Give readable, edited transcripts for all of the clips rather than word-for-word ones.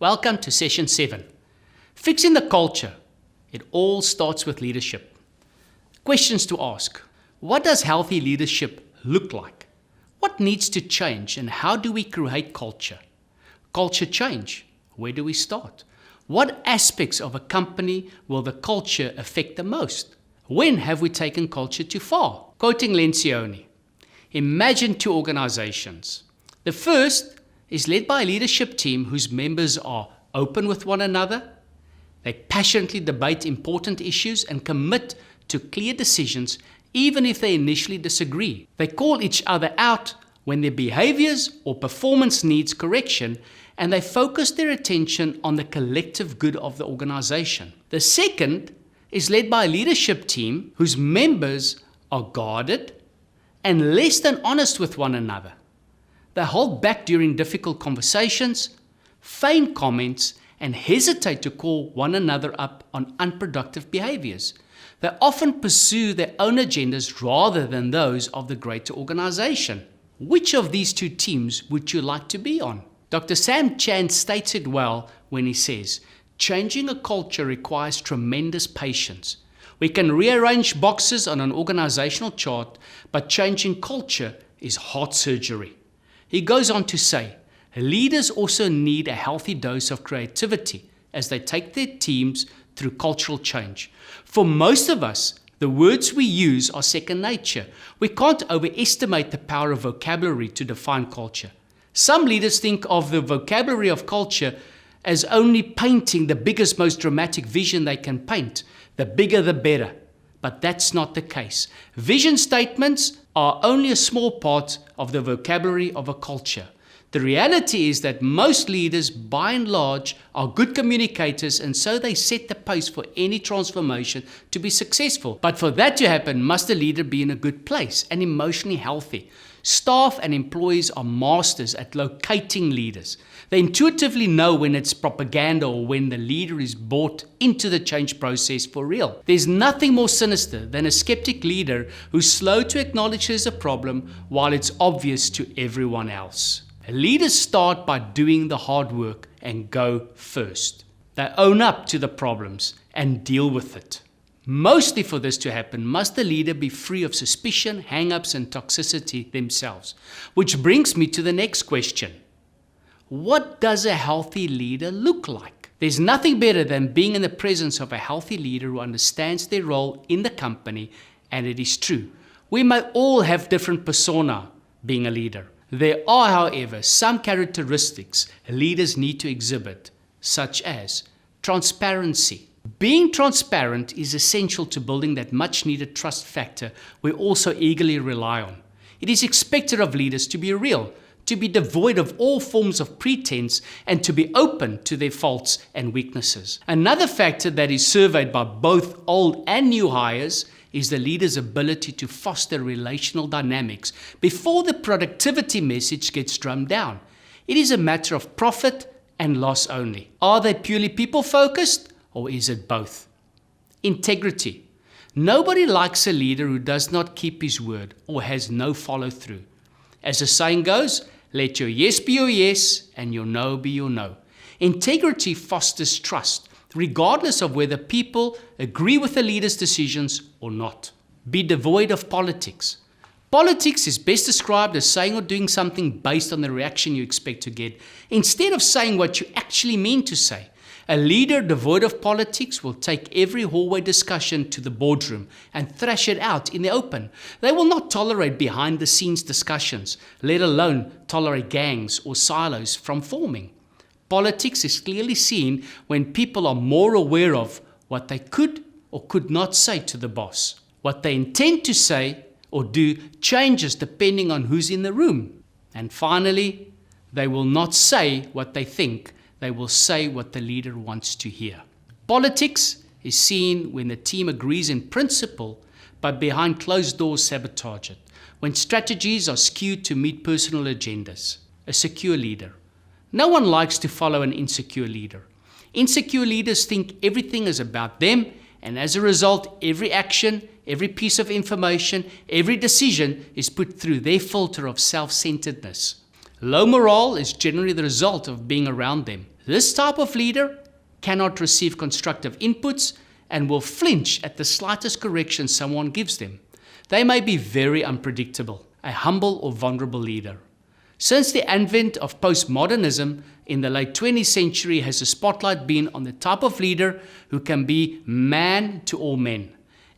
Welcome to Session 7. Fixing the culture. It all starts with leadership. Questions to ask. What does healthy leadership look like? What needs to change and how do we create culture? Culture change. Where do we start? What aspects of a company will the culture affect the most? When have we taken culture too far? Quoting Lencioni, imagine two organizations. The first is led by a leadership team whose members are open with one another. They passionately debate important issues and commit to clear decisions even if they initially disagree. They call each other out when their behaviors or performance needs correction, and they focus their attention on the collective good of the organization. The second is led by a leadership team whose members are guarded and less than honest with one another. They hold back during difficult conversations, feign comments, and hesitate to call one another up on unproductive behaviors. They often pursue their own agendas rather than those of the greater organization. Which of these two teams would you like to be on? Dr. Sam Chand states it well when he says, changing a culture requires tremendous patience. We can rearrange boxes on an organizational chart, but changing culture is heart surgery. He goes on to say, leaders also need a healthy dose of creativity as they take their teams through cultural change. For most of us, the words we use are second nature. We can't overestimate the power of vocabulary to define culture. Some leaders think of the vocabulary of culture as only painting the biggest, most dramatic vision they can paint. The bigger, the better. But that's not the case. Vision statements are only a small part of the vocabulary of a culture. The reality is that most leaders, by and large, are good communicators, and so they set the pace for any transformation to be successful. But for that to happen, must the leader be in a good place and emotionally healthy? Staff and employees are masters at locating leaders. They intuitively know when it's propaganda or when the leader is bought into the change process for real. There's nothing more sinister than a skeptic leader who's slow to acknowledge there's a problem while it's obvious to everyone else. Leaders start by doing the hard work and go first. They own up to the problems and deal with it. Mostly for this to happen, must the leader be free of suspicion, hang-ups, and toxicity themselves. Which brings me to the next question. What does a healthy leader look like? There's nothing better than being in the presence of a healthy leader who understands their role in the company, and it is true. We may all have different persona being a leader. There are, however, some characteristics leaders need to exhibit, such as transparency. Being transparent is essential to building that much-needed trust factor we also eagerly rely on. It is expected of leaders to be real, to be devoid of all forms of pretense, and to be open to their faults and weaknesses. Another factor that is surveyed by both old and new hires is the leader's ability to foster relational dynamics before the productivity message gets drummed down. It is a matter of profit and loss only. Are they purely people-focused, or is it both? Integrity. Nobody likes a leader who does not keep his word or has no follow-through. As the saying goes, let your yes be your yes and your no be your no. Integrity fosters trust, regardless of whether people agree with the leader's decisions or not. Be devoid of politics. Politics is best described as saying or doing something based on the reaction you expect to get, instead of saying what you actually mean to say. A leader devoid of politics will take every hallway discussion to the boardroom and thrash it out in the open. They will not tolerate behind-the-scenes discussions, let alone tolerate gangs or silos from forming. Politics is clearly seen when people are more aware of what they could or could not say to the boss. What they intend to say or do changes depending on who's in the room. And finally, they will not say what they think. They will say what the leader wants to hear. Politics is seen when the team agrees in principle, but behind closed doors sabotage it. When strategies are skewed to meet personal agendas. A secure leader. No one likes to follow an insecure leader. Insecure leaders think everything is about them, and as a result, every action, every piece of information, every decision is put through their filter of self-centeredness. Low morale is generally the result of being around them. This type of leader cannot receive constructive inputs and will flinch at the slightest correction someone gives them. They may be very unpredictable, a humble or vulnerable leader. Since the advent of postmodernism in the late 20th century has the spotlight been on the type of leader who can be man to all men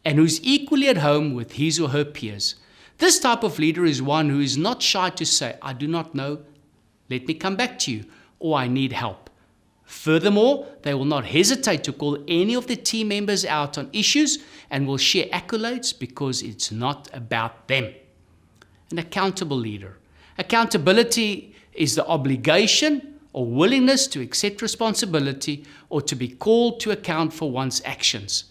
and who is equally at home with his or her peers. This type of leader is one who is not shy to say, "I do not know, let me come back to you," or "I need help." Furthermore, they will not hesitate to call any of the team members out on issues and will share accolades because it's not about them. An accountable leader. Accountability is the obligation or willingness to accept responsibility or to be called to account for one's actions.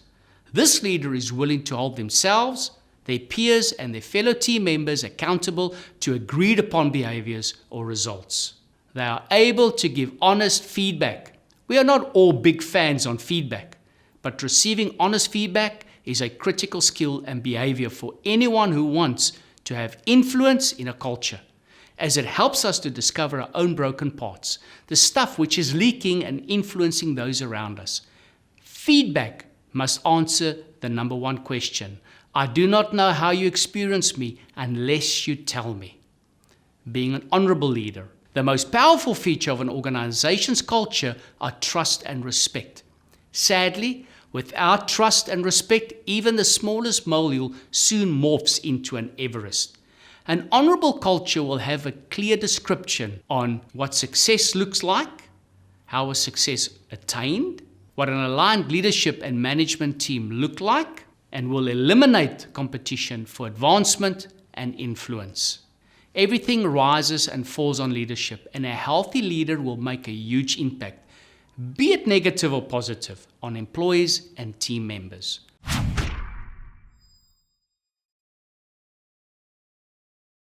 This leader is willing to hold themselves, their peers, and their fellow team members accountable to agreed upon behaviors or results. They are able to give honest feedback. We are not all big fans on feedback, but receiving honest feedback is a critical skill and behavior for anyone who wants to have influence in a culture, as it helps us to discover our own broken parts, the stuff which is leaking and influencing those around us. Feedback must answer the number one question: I do not know how you experience me unless you tell me. Being an honorable leader. The most powerful feature of an organization's culture are trust and respect. Sadly, without trust and respect, even the smallest molehill soon morphs into an Everest. An honorable culture will have a clear description on what success looks like, how is success attained, what an aligned leadership and management team look like, and will eliminate competition for advancement and influence. Everything rises and falls on leadership, and a healthy leader will make a huge impact, be it negative or positive, on employees and team members.